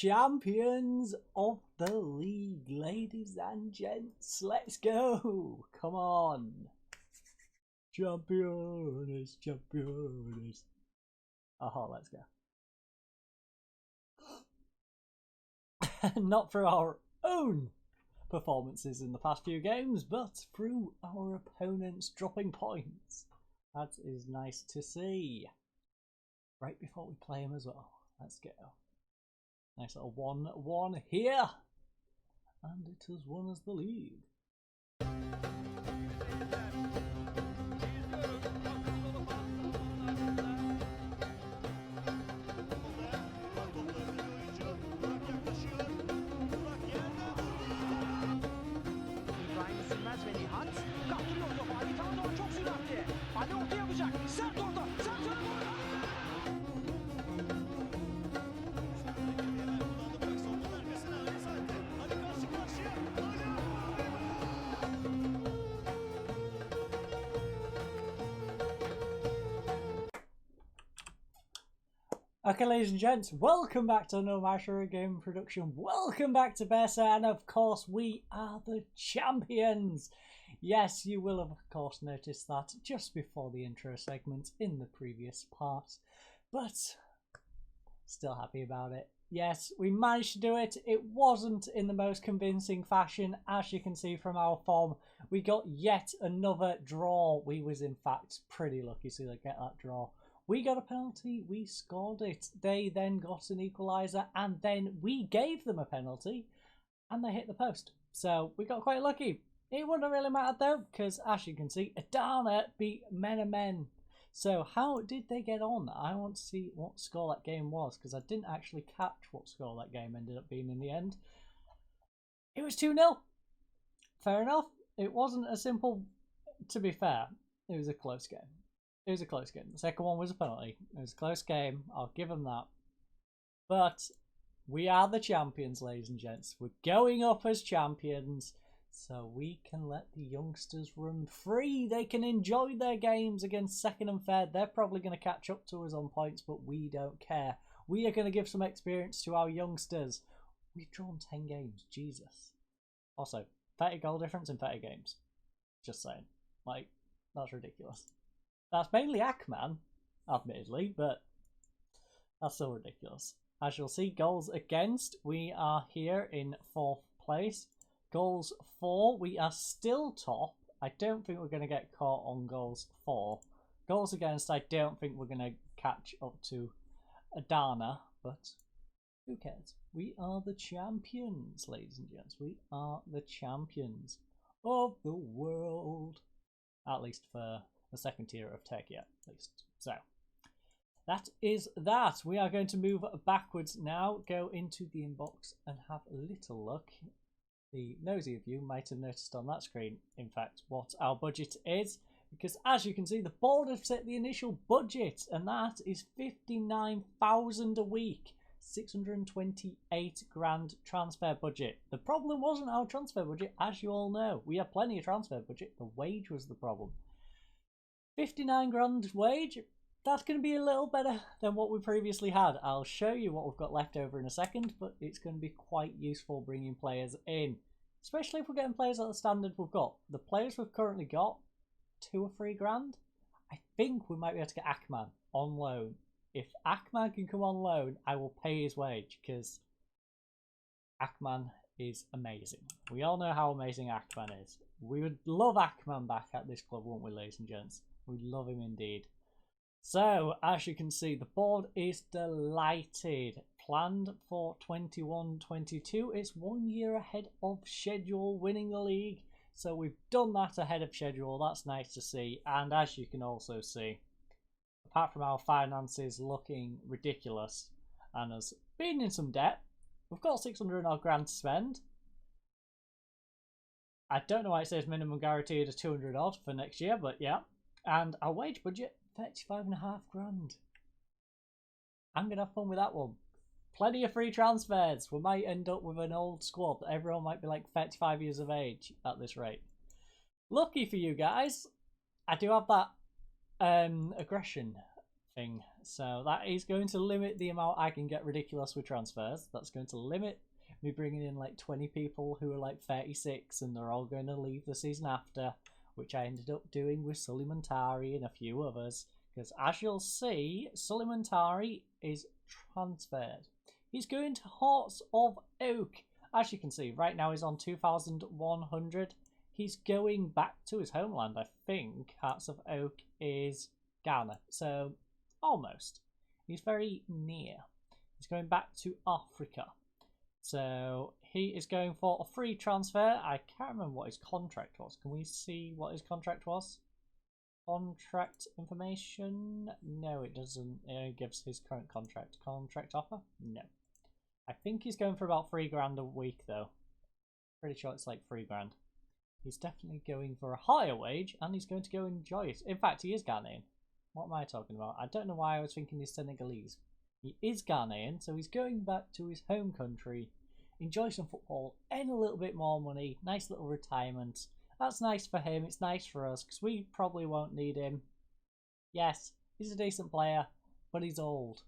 champions of the league, ladies and gents. Let's go. Come on. Champions. Oh, let's go. Not through our own performances in the past few games, but through our opponents dropping points. That is nice to see. Right before we play him as well. Let's go. Nice little 1-1 here. And it has won us the lead. Okay, ladies and gents, welcome back to No Matter Game Production. Welcome back to Bursa, and of course, we are the champions. Yes, you will have, of course, noticed that just before the intro segment in the previous part, but still happy about it. Yes, we managed to do it. It wasn't in the most convincing fashion, as you can see from our form. We got yet another draw. We was, in fact, pretty lucky to get that draw. We got a penalty, we scored it. They then got an equaliser, and then we gave them a penalty, and they hit the post. So we got quite lucky. It wouldn't have really mattered though, because as you can see, Adana beat Menemen. So how did they get on? I want to see what score that game was, because I didn't actually catch what score that game ended up being in the end. It was 2-0. Fair enough. It wasn't a simple, to be fair, it was a close game. It was a close game. The second one was a penalty. It was a close game. I'll give them that. But we are the champions, ladies and gents. We're going up as champions, so we can let the youngsters run free. They can enjoy their games against second and third. They're probably going to catch up to us on points, but we don't care. We are going to give some experience to our youngsters. We've drawn 10 games. Jesus. Also, 30 goal difference in 30 games. Just saying. Like, that's ridiculous. That's mainly Akman, admittedly, but that's still ridiculous. As you'll see, goals against, we are here in 4th place. Goals for, we are still top. I don't think we're going to get caught on goals for. Goals against, I don't think we're going to catch up to Adana, but who cares? We are the champions, ladies and gents. We are the champions of the world. At least for the second tier of Turkey, at least. So that is that. We are going to move backwards now, go into the inbox and have a little look. The nosy of you might have noticed on that screen, in fact, what our budget is, because as you can see, the board have set the initial budget, and that is 59,000 a week, 628 grand transfer budget. The problem wasn't our transfer budget, as you all know. We had plenty of transfer budget. The wage was the problem. 59 grand wage, that's going to be a little better than what we previously had. I'll show you what we've got left over in a second, but it's going to be quite useful bringing players in, especially if we're getting players at the standard we've got. The players we've currently got, 2 or 3 grand. I think we might be able to get Akman on loan. If Akman can come on loan, I will pay his wage, because Akman is amazing. We all know how amazing Akman is. We would love Akman back at this club, wouldn't we, ladies and gents? We love him indeed. So, as you can see, the board is delighted. Planned for 21-22. It's 1 year ahead of schedule, winning the league. So we've done that ahead of schedule. That's nice to see. And as you can also see, apart from our finances looking ridiculous and us being in some debt, we've got 600 odd grand to spend. I don't know why it says minimum guaranteed of 200 odd for next year, but yeah. And our wage budget, 35.5 grand. I'm going to have fun with that one. Plenty of free transfers. We might end up with an old squad. Everyone might be like 35 years of age at this rate. Lucky for you guys, I do have that aggression thing so that is going to limit the amount I can get ridiculous with transfers. That's going to limit me bringing in like 20 people who are like 36 and they're all going to leave the season after, which I ended up doing with Suleimantari and a few others. Because as you'll see, Suleimantari is transferred. He's going to Hearts of Oak. As you can see, right now he's on 2,100. He's going back to his homeland, I think. Hearts of Oak is Ghana, so almost. He's very near. He's going back to Africa. So he is going for a free transfer. I can't remember what his contract was. Can we see what his contract was? Contract information? No, it doesn't. It gives his current contract. Contract offer? No. I think he's going for about $3,000 a week though. Pretty sure it's like $3,000. He's definitely going for a higher wage and he's going to go enjoy it. In fact, he is Ghanaian. What am I talking about? I don't know why I was thinking he's Senegalese. He is Ghanaian, so he's going back to his home country, enjoy some football, earn a little bit more money, nice little retirement. That's nice for him, it's nice for us, because we probably won't need him. Yes, he's a decent player, but he's old.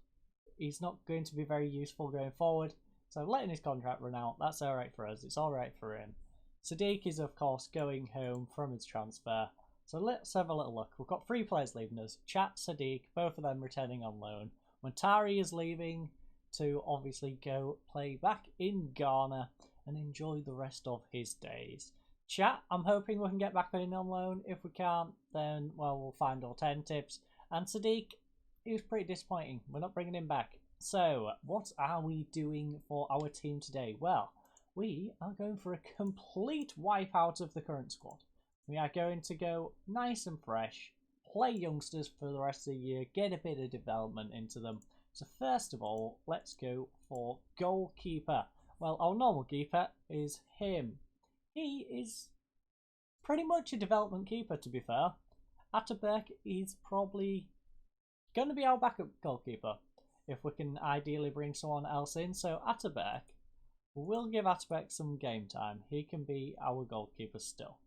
He's not going to be very useful going forward, so letting his contract run out, that's alright for us, it's alright for him. Sadiq is, of course, going home from his transfer. So let's have a little look. We've got 3 players leaving us. Chat, Sadiq, both of them returning on loan. Montari is leaving to obviously go play back in Ghana and enjoy the rest of his days. Chat, I'm hoping we can get back in on loan. If we can't, then, well, we'll find alternatives. And Sadiq, he was pretty disappointing. We're not bringing him back. So, what are we doing for our team today? Well, we are going for a complete wipeout of the current squad. We are going to go nice and fresh, play youngsters for the rest of the year, get a bit of development into them. So first of all, let's go for goalkeeper. Well, our normal keeper is him. He is pretty much a development keeper, to be fair. Ataberk is probably going to be our backup goalkeeper if we can ideally bring someone else in. So Ataberk, we'll give Ataberk some game time. He can be our goalkeeper still.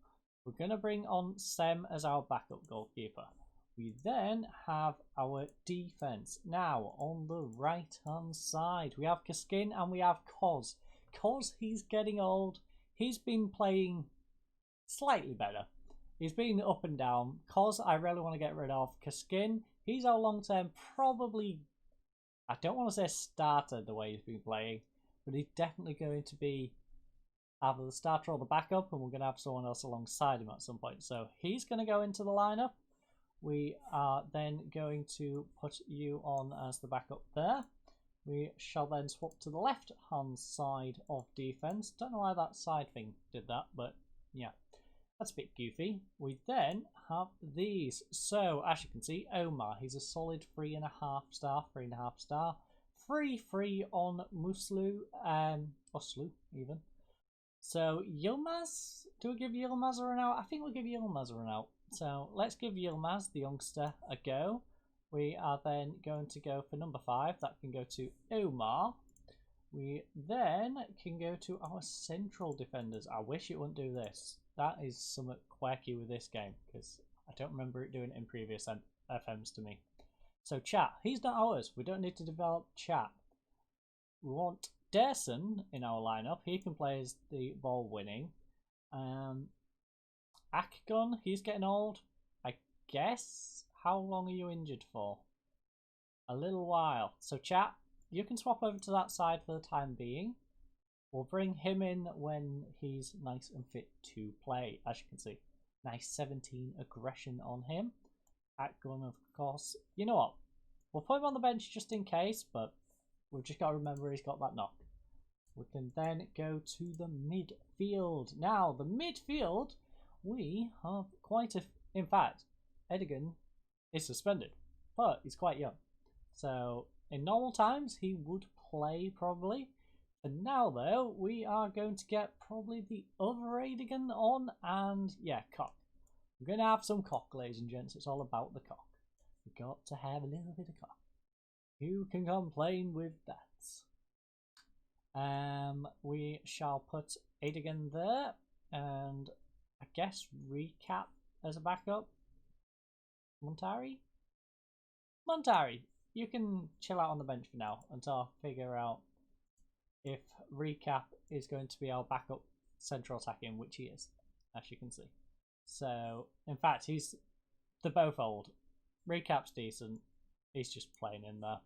We're going to bring on Sem as our backup goalkeeper. We then have our defence. Now, on the right-hand side, we have Kaskin and we have Koz. Koz, he's getting old. He's been playing slightly better. He's been up and down. Koz, I really want to get rid of. Kaskin, he's our long-term, probably, I don't want to say starter the way he's been playing, but he's definitely going to be either the starter or the backup, and we're going to have someone else alongside him at some point. So he's going to go into the lineup. We are then going to put you on as the backup there. We shall then swap to the left-hand side of defence. Don't know why that side thing did that, but yeah, that's a bit goofy. We then have these. So, as you can see, Omar, he's a solid 3.5 star, 3.5 star. 3 on Muslu, Oslu even. So Yilmaz, do we give Yilmaz a run out? I think we'll give Yilmaz a run out. So let's give Yilmaz, the youngster, a go. We are then going to go for number 5. That can go to Omar. We then can go to our central defenders. I wish it wouldn't do this. That is somewhat quirky with this game because I don't remember it doing it in previous FMs to me. So Chat, he's not ours. We don't need to develop Chat. We want Derson in our lineup. He can play as the ball winning. Akgon, he's getting old. I guess. How long are you injured for? A little while. So Chat, you can swap over to that side for the time being. We'll bring him in when he's nice and fit to play, as you can see. Nice 17 aggression on him. Akgon, of course. You know what? We'll put him on the bench just in case, but we've just got to remember he's got that knock. We can then go to the midfield. Now, the midfield, we have quite a... In fact, Edigan is suspended, but he's quite young. So, in normal times, he would play probably. And now, though, we are going to get probably the other Edigan on, and yeah, cock. We're going to have some cock, ladies and gents. It's all about the cock. We've got to have a little bit of cock. Who can complain with that? We shall put Edigan there, and I guess Recap as a backup. Montari? Montari. you can chill out on the bench for now until I figure out if Recap is going to be our backup central attacking, which he is, as you can see. So, in fact, they're both old. Recap's decent. He's just playing in there.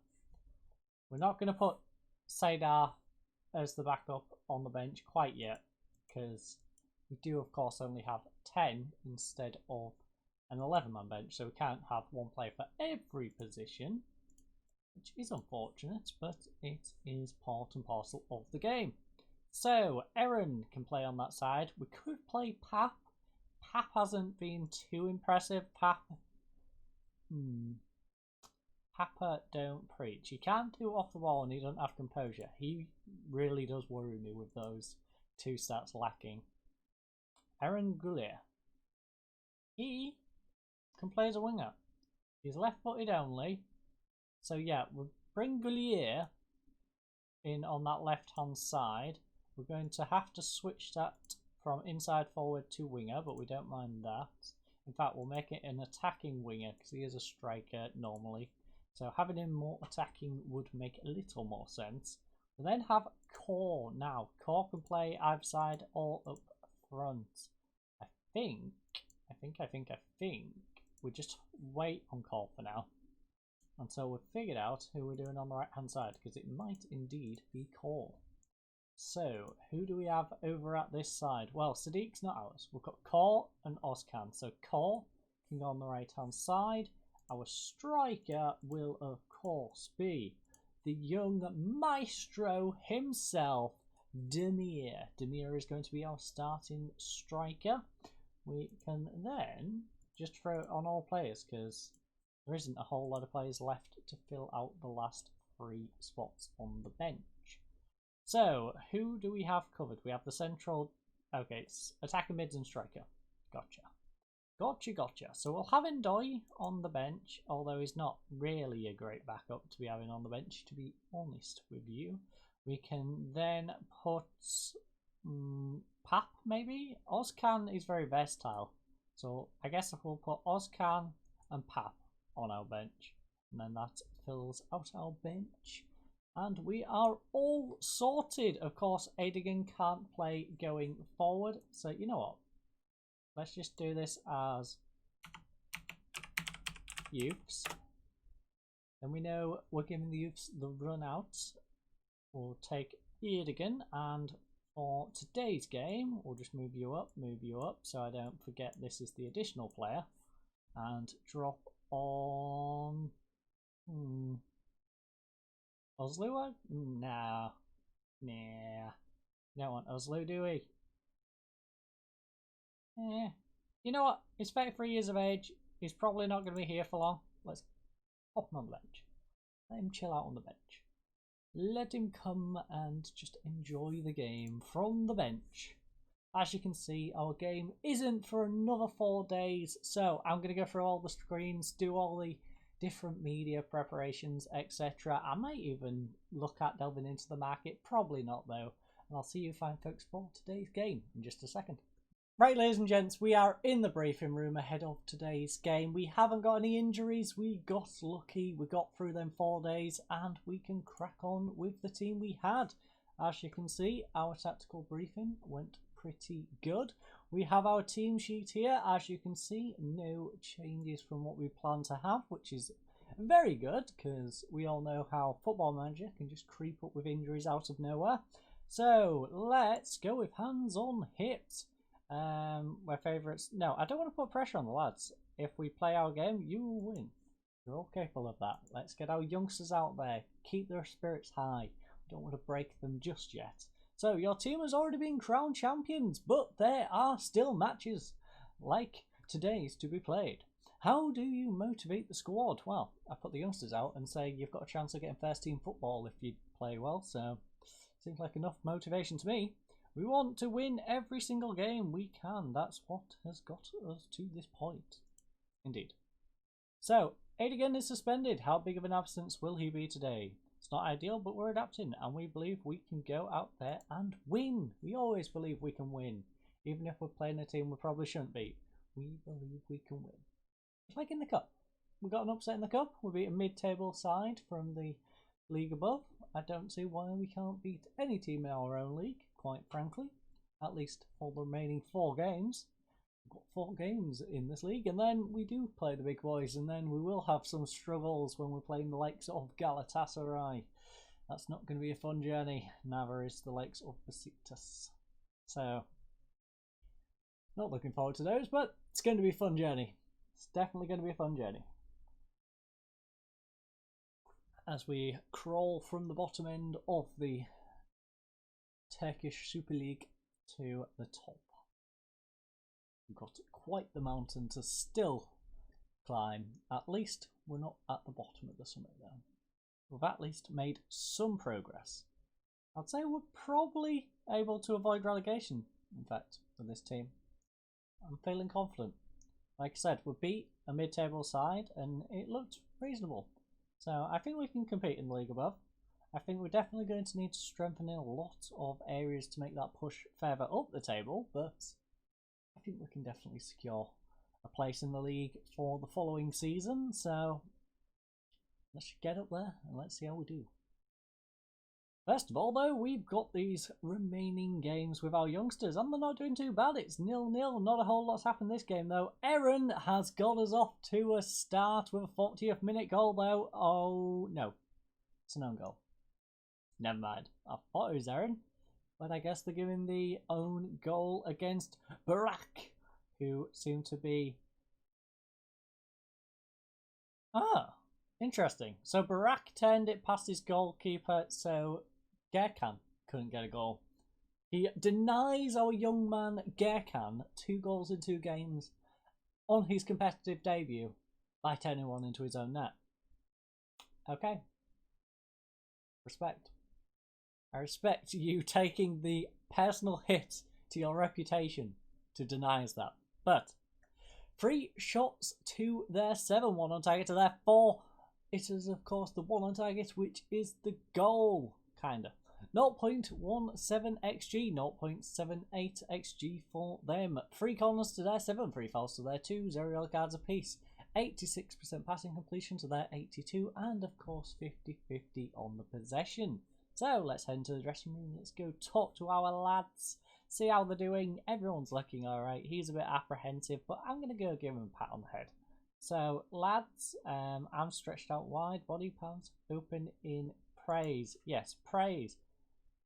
We're not going to put Sadar as the backup on the bench quite yet, because we do, of course, only have 10 instead of an 11-man bench, so we can't have one player for every position, which is unfortunate, but it is part and parcel of the game. So, Aaron can play on that side. We could play Pap. Pap hasn't been too impressive. Papa don't preach. He can't do off the ball and he doesn't have composure. He really does worry me with those two stats lacking. Aaron Goulier. He can play as a winger. He's left-footed only. So yeah, we'll bring Goulier in on that left-hand side. We're going to have to switch that from inside forward to winger, but we don't mind that. In fact, we'll make it an attacking winger because he is a striker normally. So having him more attacking would make a little more sense. We then have Core now. Core can play either side or up front. I think we just wait on Core for now until we've figured out who we're doing on the right hand side, because it might indeed be Core. So who do we have over at this side? Well, Sadiq's not ours. We've got Core and Ozcan. So Core can go on the right hand side. Our striker will of course be the young maestro himself, Demir. Demir is going to be our starting striker. We can then just throw it on all players because there isn't a whole lot of players left to fill out the last 3 spots on the bench. So, who do we have covered? We have the central... Okay, it's attacker, mids and striker. Gotcha. So we'll have Ndoye on the bench, although he's not really a great backup to be having on the bench, to be honest with you. We can then put Pap, maybe? Ozcan is very versatile. So I guess we'll put Ozcan and Pap on our bench. And then that fills out our bench. And we are all sorted. Of course, Adigan can't play going forward. So you know what? Let's just do this as youths. Then we know we're giving the youths the run out. We'll take Adigan, and for today's game, we'll just move you up, so I don't forget this is the additional player. And drop on... Oslu? Nah. Don't want Oslu, do we? You know what? He's 33 years of age. He's probably not going to be here for long. Let's pop him on the bench. Let him chill out on the bench. Let him come and just enjoy the game from the bench. As you can see, our game isn't for another 4 days. So I'm going to go through all the screens, do all the different media preparations, etc. I might even look at delving into the market. Probably not though. And I'll see you fine folks for today's game in just a second. Right, ladies and gents, we are in the briefing room ahead of today's game. We haven't got any injuries. We got lucky. We got through them 4 days and we can crack on with the team we had. As you can see, our tactical briefing went pretty good. We have our team sheet here. As you can see, no changes from what we plan to have, which is very good because we all know how Football Manager can just creep up with injuries out of nowhere. So let's go with hands on hips. My favourites. No, I don't want to put pressure on the lads. If we play our game, you will win. You're all capable of that. Let's get our youngsters out there. Keep their spirits high. We don't want to break them just yet. So, your team has already been crowned champions, but there are still matches like today's to be played. How do you motivate the squad? Well, I put the youngsters out and say you've got a chance of getting first team football if you play well, so seems like enough motivation to me. We want to win every single game we can. That's what has got us to this point. Indeed. So, Adigan is suspended. How big of an absence will he be today? It's not ideal, but we're adapting, and we believe we can go out there and win. We always believe we can win. Even if we're playing a team we probably shouldn't beat. We believe we can win. It's like in the cup. we got an upset in the cup. We beat a mid-table side from the league above. I don't see why we can't beat any team in our own league, quite frankly. At least for the remaining 4 games. We've got 4 games in this league, and then we do play the big boys, and then we will have some struggles when we're playing the likes of Galatasaray. That's not going to be a fun journey. Neither is the likes of Besiktas. So, not looking forward to those, but it's going to be a fun journey. It's definitely going to be a fun journey. As we crawl from the bottom end of the Turkish Super League to the top. We've got quite the mountain to still climb. At least we're not at the bottom of the summit though. We've at least made some progress. I'd say we're probably able to avoid relegation, in fact, with this team. I'm feeling confident. Like I said, we beat a mid-table side and it looked reasonable. So I think we can compete in the league above. I think we're definitely going to need to strengthen in a lot of areas to make that push further up the table, but I think we can definitely secure a place in the league for the following season. So let's get up there and let's see how we do. First of all, though, we've got these remaining games with our youngsters, and they're not doing too bad. It's 0-0. Not a whole lot's happened this game, though. Aaron has got us off to a start with a 40th minute goal, though. Oh, no. It's an own goal. Never mind. I thought it was Aaron, but I guess they're giving the own goal against Barak, who seemed to be... Ah, interesting. So Barak turned it past his goalkeeper, so Gerkan couldn't get a goal. He denies our young man Gerkan 2 goals in 2 games on his competitive debut by turning one into his own net. Okay. Respect. I respect you taking the personal hit to your reputation to deny us that. But 3 shots to their 7, 1 on target to their 4. It is, of course, the 1 on target, which is the goal, kinda. 0.17 xg, 0.78 xg for them. 3 corners to their 7, 3 fouls to their 2, 0 yellow cards apiece. 86% passing completion to their 82, and of course 50-50 on the possession. So let's head into the dressing room. Let's go talk to our lads, see how they're doing. Everyone's looking alright. He's a bit apprehensive, but I'm going to go give him a pat on the head. So lads, I'm stretched out wide, body palms open in praise. Yes, praise.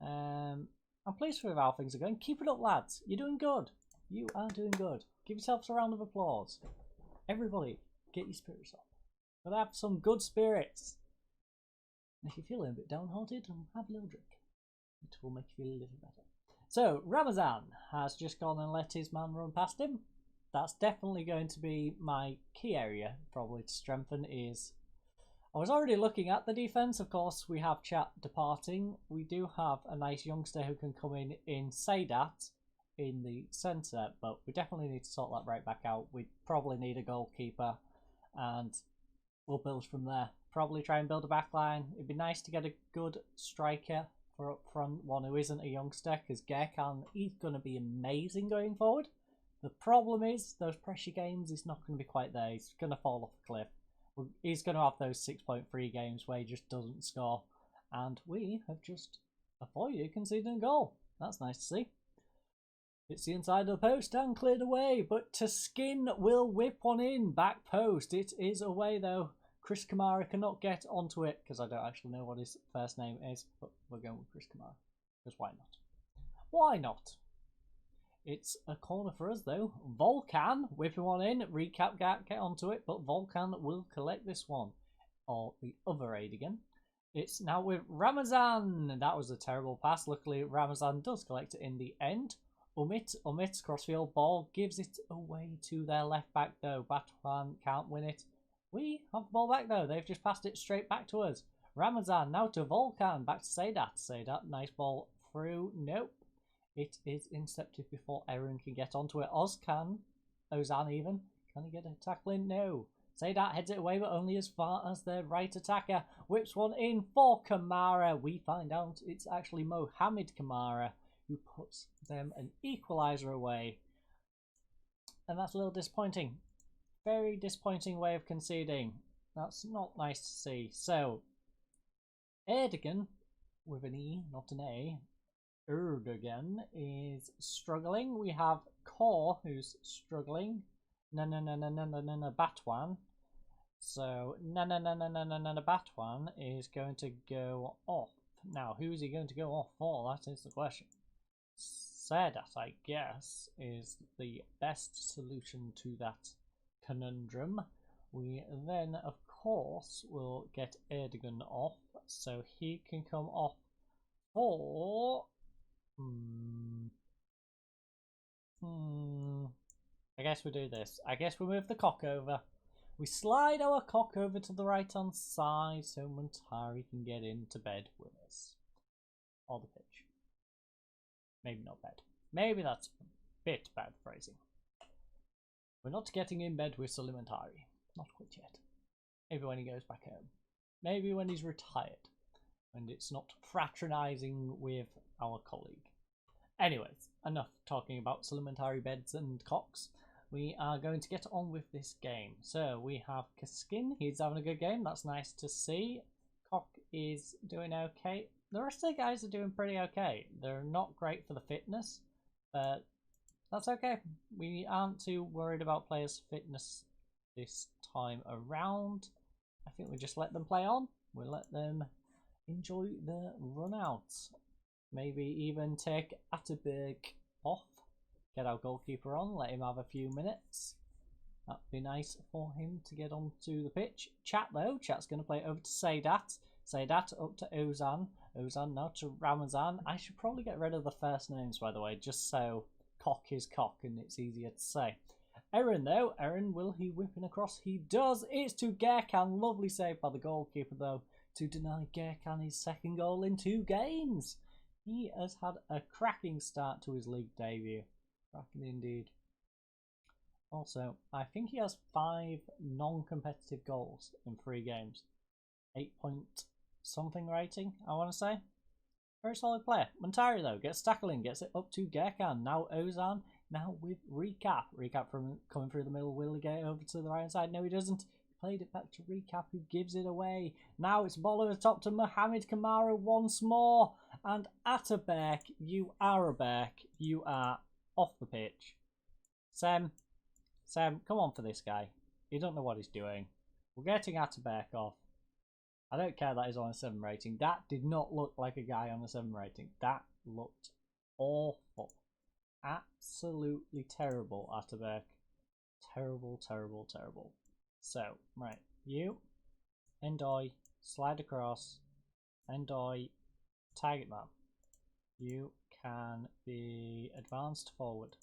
I'm pleased with how things are going. Keep it up, lads. You're doing good. You are doing good. Give yourselves a round of applause. Everybody, get your spirits up. But have some good spirits. And if you're feeling a bit downhearted, have a little drink. It will make you feel a little better. So, Ramazan has just gone and let his man run past him. That's definitely going to be my key area, probably to strengthen, is... I was already looking at the defence. Of course, we have Chat departing. We do have a nice youngster who can come in Sadat in the centre, but we definitely need to sort that right back out. We probably need a goalkeeper, and we'll build from there. Probably try and build a back line. It'd be nice to get a good striker for up front, one who isn't a youngster, because Gerkan, he's going to be amazing going forward. The problem is, those pressure games, he's not going to be quite there. He's going to fall off a cliff. He's going to have those 6.3 games where he just doesn't score. And we have just avoided conceding a goal. That's nice to see. It's the inside of the post and cleared away. But Tuskin will whip one in. Back post. It is away though. Chris Kamara cannot get onto it because I don't actually know what his first name is. But we're going with Chris Kamara. Because why not? Why not? It's a corner for us though. Volkan whipping one in. Recap get onto it, but Volkan will collect this one. Or the other aid again. It's now with Ramazan. That was a terrible pass. Luckily Ramazan does collect it in the end. Umit crossfield ball, gives it away to their left back though. Batuhan can't win it. We have the ball back though. They've just passed it straight back to us. Ramazan now to Volkan. Back to Sadat. Sadat, nice ball through. Nope. It is intercepted before Aaron can get onto it. Ozan even. Can he get a tackle in? No. Sadat heads it away, but only as far as their right attacker. Whips one in for Kamara. We find out it's actually Mohamed Kamara who puts them an equaliser away. And that's a little disappointing. very disappointing way of conceding. That's not nice to see. So, Erdogan, with an E, not an A, Erdogan is struggling. We have Kor, who's struggling. Batwan. So, Batwan is going to go off. Now, who is he going to go off for? That is the question. Sedat, I guess, is the best solution to that conundrum. We then, of course, will get Erdogan off, so he can come off for... I guess we do this. I guess we move the cock over. We slide our cock over to the right-hand side so Montari can get into bed with us. Or the pitch. Maybe not bed. Maybe that's a bit bad phrasing. We're not getting in bed with Montari. Not quite yet. Maybe when he goes back home. Maybe when he's retired. And it's not fraternising with our colleague. Anyways, enough talking about Montari beds and cocks. We are going to get on with this game. So we have Kaskin. He's having a good game. That's nice to see. Cock is doing okay. The rest of the guys are doing pretty okay. They're not great for the fitness, but that's okay. We aren't too worried about players' fitness this time around. I think we just let them play on. We'll let them enjoy the run out. Maybe even take Atterberg off. Get our goalkeeper on, let him have a few minutes. That'd be nice for him to get onto the pitch. Chat though, Chat's going to play over to Sedat. Sedat up to Ozan. Ozan now to Ramazan. I should probably get rid of the first names, by the way, just so cock is cock and it's easier to say. Aaron though, Aaron, will he whip in across? He does. It's to Gerkan. Lovely save by the goalkeeper though to deny Gerkan his second goal in 2 games. He has had a cracking start to his league debut. Cracking indeed. Also, I think he has 5 non-competitive goals in 3 games. 8 point something rating, I want to say. Very solid player. Montari though gets tackling, gets it up to Gerkan. Now Ozan, now with Recap. Recap from coming through the middle. Will he get over to the right hand side? No, he doesn't. He played it back to Recap, who gives it away. Now it's ball over the top to Mohamed Kamara once more. And Atterberg, you are a back. You are off the pitch. Sam, come on for this guy. He don't know what he's doing. We're getting Atterberg off. I don't care that he's on a 7 rating. That did not look like a guy on a 7 rating. That looked awful. Absolutely terrible, Atterberg. Terrible, terrible, terrible. So, right. You, Endoy, slide across. Endoy, target man. You can be advanced forward.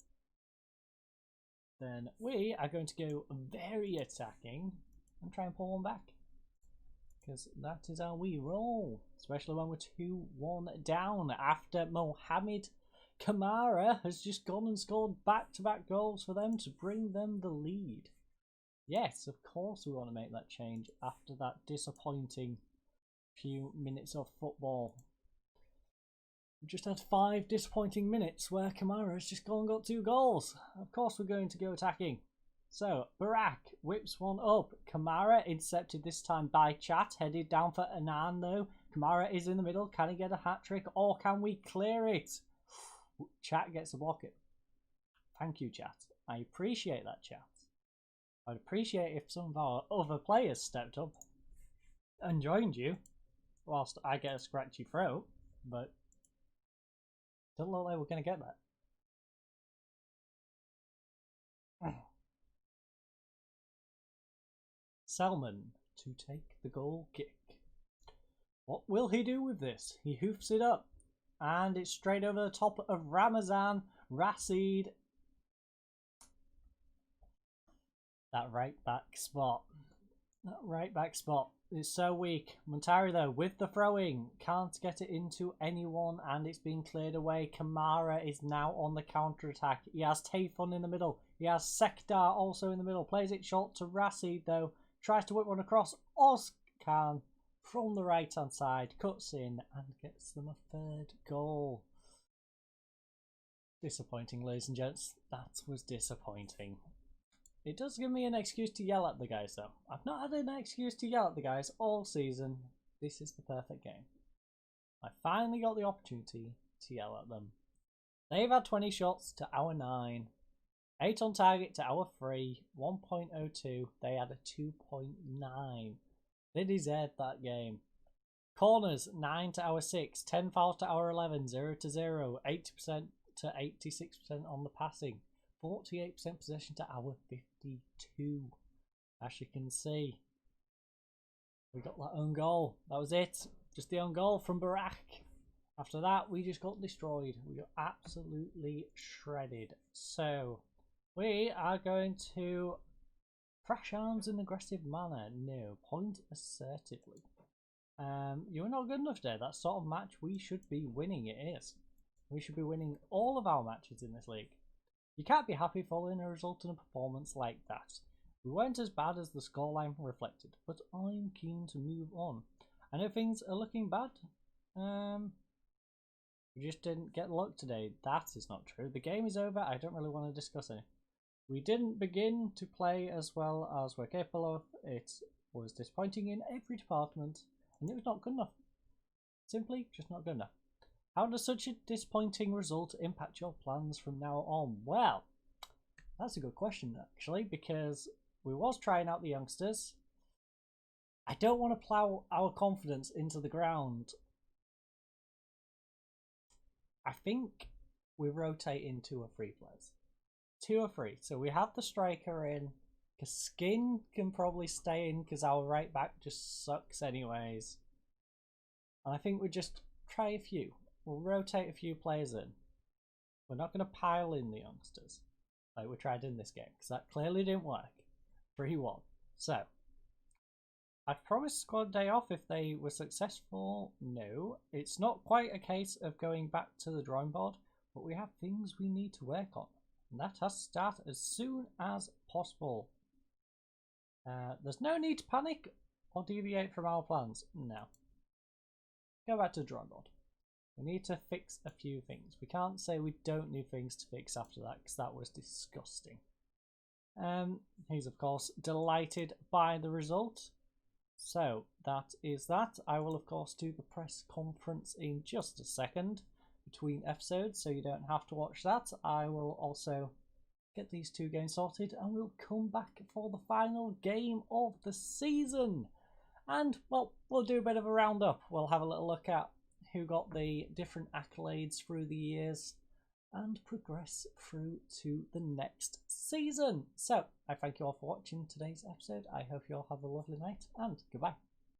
Then we are going to go very attacking and try and pull one back. Because that is how we roll. Especially when we're 2-1 down after Mohamed Kamara has just gone and scored back-to-back goals for them to bring them the lead. Yes, of course we want to make that change after that disappointing few minutes of football. We just had 5 disappointing minutes where Kamara has just gone and got 2 goals. Of course we're going to go attacking. So, Barak whips one up. Kamara intercepted this time by Chat. Headed down for Anan though. Kamara is in the middle. Can he get a hat-trick or can we clear it? Chat gets a block it. Thank you, Chat. I appreciate that, Chat. I'd appreciate if some of our other players stepped up and joined you whilst I get a scratchy throat, but don't look like we're going to get that. Salmon to take the goal kick. What will he do with this? He hoofs it up and it's straight over the top of Ramazan. Rashid. That right back spot. That right back spot is so weak. Montari though with the throwing can't get it into anyone and it's being cleared away. Kamara is now on the counter attack. He has Tayfun in the middle. He has Sekdar also in the middle. Plays it short to Rashid though. Tries to whip one across. Ozcan from the right hand side cuts in and gets them a 3rd goal. Disappointing, ladies and gents. That was disappointing. It does give me an excuse to yell at the guys though. I've not had an excuse to yell at the guys all season. This is the perfect game. I finally got the opportunity to yell at them. They've had 20 shots to our 9. 8 on target to our 3. 1.02. They had a 2.9. They deserved that game. Corners 9 to our 6. 10 fouls to our 11. 0 to 0. 80% to 86% on the passing. 48% possession to our 52. As you can see, we got that own goal. That was it. Just the own goal from Barak. After that, we just got destroyed. We got absolutely shredded. So, we are going to crash arms in an aggressive manner. No, point assertively. You're not good enough today. That sort of match we should be winning. It is. We should be winning all of our matches in this league. You can't be happy following a result in a performance like that. We weren't as bad as the scoreline reflected, but I'm keen to move on. I know things are looking bad. We just didn't get luck today. That is not true. The game is over. I don't really want to discuss it. We didn't begin to play as well as we're capable of. It was disappointing in every department, and it was not good enough. Simply just not good enough. How does such a disappointing result impact your plans from now on? Well, that's a good question actually, because we was trying out the youngsters. I don't want to plough our confidence into the ground. I think we rotate in 2 or 3 players. 2 or 3. So we have the striker in. Skin can probably stay in because our right back just sucks anyways. And I think we just try a few. We'll rotate a few players in. We're not going to pile in the youngsters like we tried in this game because that clearly didn't work. 3-1. So, I've promised squad day off if they were successful. No, it's not quite a case of going back to the drawing board, but we have things we need to work on. And that has to start as soon as possible. There's no need to panic or deviate from our plans. No. Go back to the drawing board. We need to fix a few things. We can't say we don't need things to fix after that because that was disgusting. He's of course delighted by the result. So that is that. I will of course do the press conference in just a second between episodes, so you don't have to watch that. I will also get these 2 games sorted and we'll come back for the final game of the season. And well, we'll do a bit of a roundup. We'll have a little look at who got the different accolades through the years and progress through to the next season. So I thank you all for watching today's episode. I hope you all have a lovely night and goodbye.